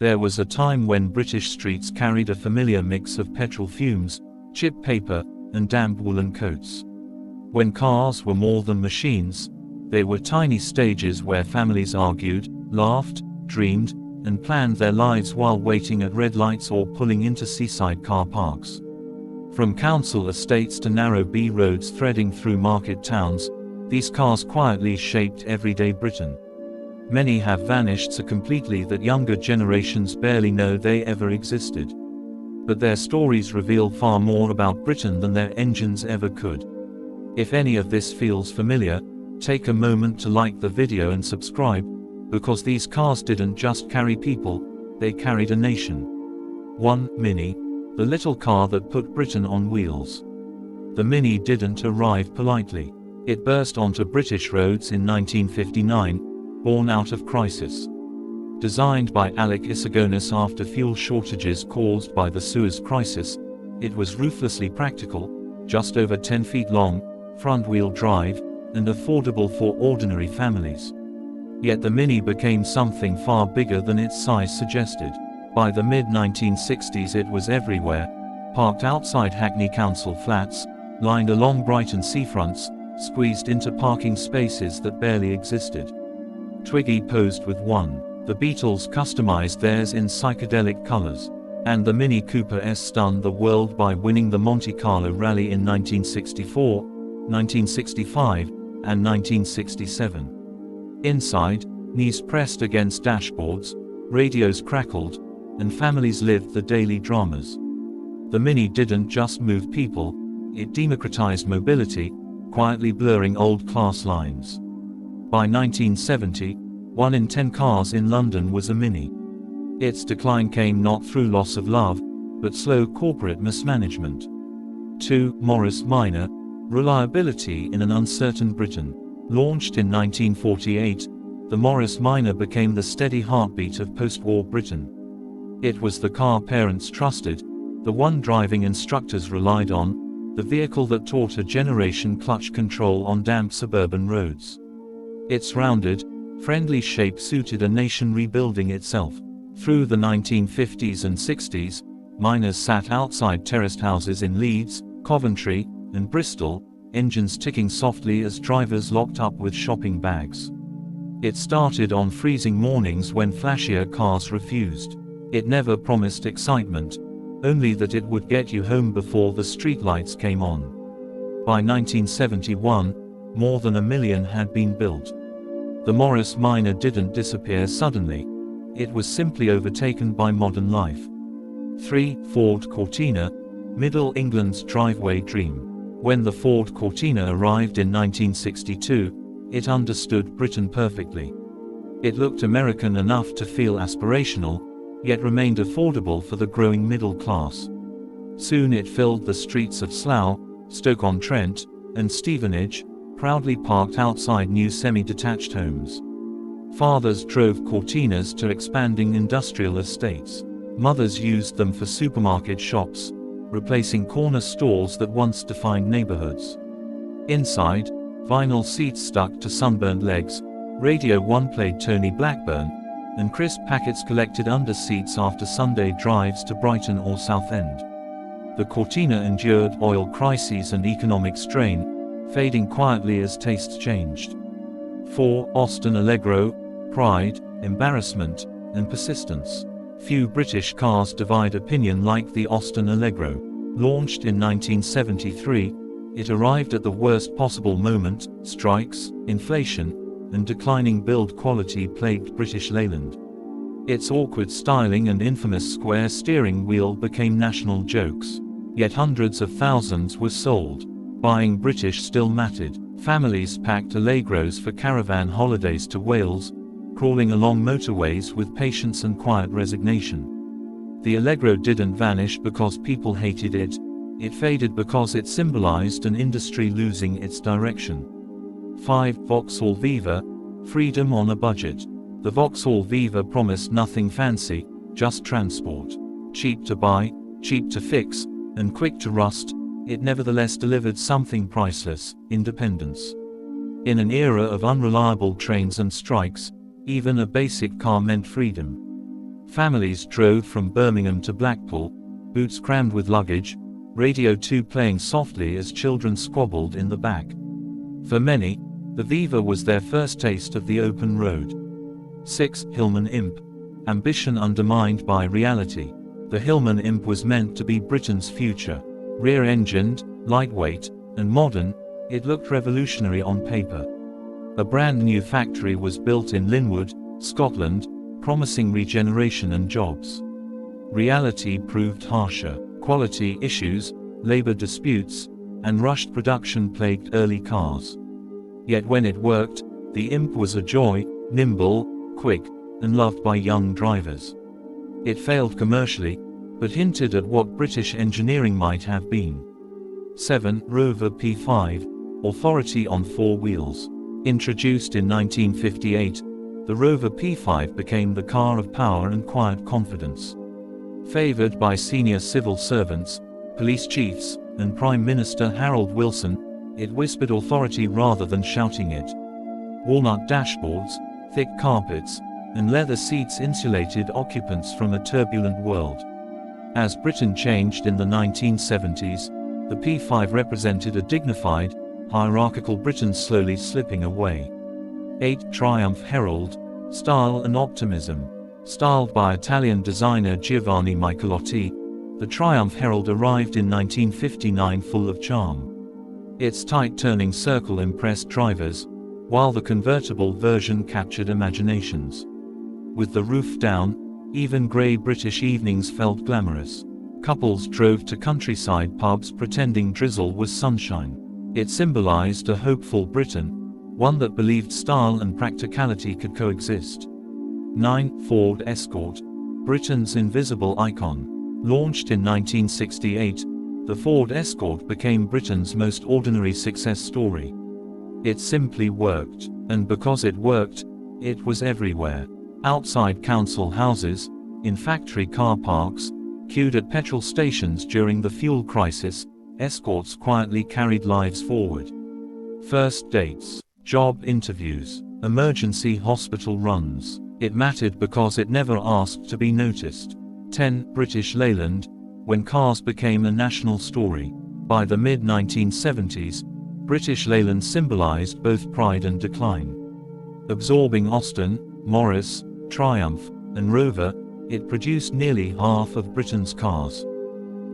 There was a time when British streets carried a familiar mix of petrol fumes, chip paper, and damp woolen coats. When cars were more than machines, they were tiny stages where families argued, laughed, dreamed, and planned their lives while waiting at red lights or pulling into seaside car parks. From council estates to narrow B roads threading through market towns, these cars quietly shaped everyday Britain. Many have vanished so completely that younger generations barely know they ever existed. But their stories reveal far more about Britain than their engines ever could. If any of this feels familiar, take a moment to like the video and subscribe, because these cars didn't just carry people, they carried a nation. 1. Mini, the little car that put Britain on wheels. The Mini didn't arrive politely. It burst onto British roads in 1959, born out of crisis. Designed by Alec Issigonis after fuel shortages caused by the Suez Crisis, it was ruthlessly practical, just over 10 feet long, front-wheel drive, and affordable for ordinary families. Yet the Mini became something far bigger than its size suggested. By the mid-1960s it was everywhere, parked outside Hackney council flats, lined along Brighton seafronts, squeezed into parking spaces that barely existed. Twiggy posed with one. The Beatles customized theirs in psychedelic colors. And the Mini Cooper S stunned the world by winning the Monte Carlo Rally in 1964, 1965, and 1967. Inside, knees pressed against dashboards, radios crackled, and families lived the daily dramas. The Mini didn't just move people, it democratized mobility, quietly blurring old class lines. By 1970, 1 in 10 cars in London was a Mini. Its decline came not through loss of love, but slow corporate mismanagement. 2. Morris Minor, reliability in an uncertain Britain. Launched in 1948, the Morris Minor became the steady heartbeat of post-war Britain. It was the car parents trusted, the one driving instructors relied on, the vehicle that taught a generation clutch control on damp suburban roads. Its rounded, friendly shape suited a nation rebuilding itself. Through the 1950s and 60s, miners sat outside terraced houses in Leeds, Coventry, and Bristol, engines ticking softly as drivers locked up with shopping bags. It started on freezing mornings when flashier cars refused. It never promised excitement, only that it would get you home before the streetlights came on. By 1971, more than 1 million had been built. The Morris Minor didn't disappear suddenly. It was simply overtaken by modern life. 3. Ford Cortina, Middle England's driveway dream. When the Ford Cortina arrived in 1962, it understood Britain perfectly. It looked American enough to feel aspirational, yet remained affordable for the growing middle class. Soon it filled the streets of Slough, Stoke-on-Trent, and Stevenage, proudly parked outside new semi-detached homes. Fathers drove Cortinas to expanding industrial estates. Mothers used them for supermarket shops, replacing corner stores that once defined neighborhoods. Inside, vinyl seats stuck to sunburned legs, Radio 1 played Tony Blackburn, and crisp packets collected under seats after Sunday drives to Brighton or Southend. The Cortina endured oil crises and economic strain, fading quietly as tastes changed. 4. Austin Allegro, pride, embarrassment, and persistence. Few British cars divide opinion like the Austin Allegro. Launched in 1973, it arrived at the worst possible moment. Strikes, inflation, and declining build quality plagued British Leyland. Its awkward styling and infamous square steering wheel became national jokes. Yet hundreds of thousands were sold. Buying British still mattered. Families packed Allegros for caravan holidays to Wales, crawling along motorways with patience and quiet resignation. The Allegro didn't vanish because people hated it, it faded because it symbolized an industry losing its direction. 5. Vauxhall Viva, freedom on a budget. The Vauxhall Viva promised nothing fancy, just transport. Cheap to buy, cheap to fix, and quick to rust, it nevertheless delivered something priceless: independence. In an era of unreliable trains and strikes, even a basic car meant freedom. Families drove from Birmingham to Blackpool, boots crammed with luggage, Radio 2 playing softly as children squabbled in the back. For many, the Viva was their first taste of the open road. 6. Hillman Imp. Ambition undermined by reality. The Hillman Imp was meant to be Britain's future. Rear-engined, lightweight, and modern, it looked revolutionary on paper. A brand new factory was built in Linwood, Scotland, promising regeneration and jobs. Reality proved harsher. Quality issues, labor disputes, and rushed production plagued early cars. Yet when it worked, the Imp was a joy, nimble, quick, and loved by young drivers. It failed commercially, but hinted at what British engineering might have been. 7. Rover P5, authority on four wheels. Introduced in 1958, the Rover P5 became the car of power and quiet confidence. Favored by senior civil servants, police chiefs, and Prime Minister Harold Wilson, it whispered authority rather than shouting it. Walnut dashboards, thick carpets, and leather seats insulated occupants from a turbulent world. As Britain changed in the 1970s, the P5 represented a dignified, hierarchical Britain slowly slipping away. 8. Triumph Herald, style and optimism. Styled by Italian designer Giovanni Michelotti, the Triumph Herald arrived in 1959 full of charm. Its tight turning circle impressed drivers, while the convertible version captured imaginations. With the roof down, even grey British evenings felt glamorous. Couples drove to countryside pubs pretending drizzle was sunshine. It symbolized a hopeful Britain, one that believed style and practicality could coexist. 9. Ford Escort, Britain's invisible icon. Launched in 1968, the Ford Escort became Britain's most ordinary success story. It simply worked, and because it worked, it was everywhere. Outside council houses, in factory car parks, queued at petrol stations during the fuel crisis, Escorts quietly carried lives forward. First dates, job interviews, emergency hospital runs. It mattered because it never asked to be noticed. 10. British Leyland, when cars became a national story. By the mid-1970s, British Leyland symbolized both pride and decline. Absorbing Austin, Morris, Triumph, and Rover, it produced nearly half of Britain's cars.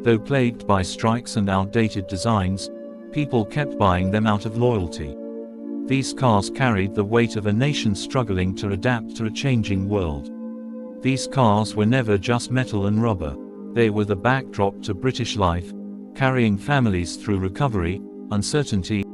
Though plagued by strikes and outdated designs, people kept buying them out of loyalty. These cars carried the weight of a nation struggling to adapt to a changing world. These cars were never just metal and rubber. They were the backdrop to British life, carrying families through recovery, uncertainty,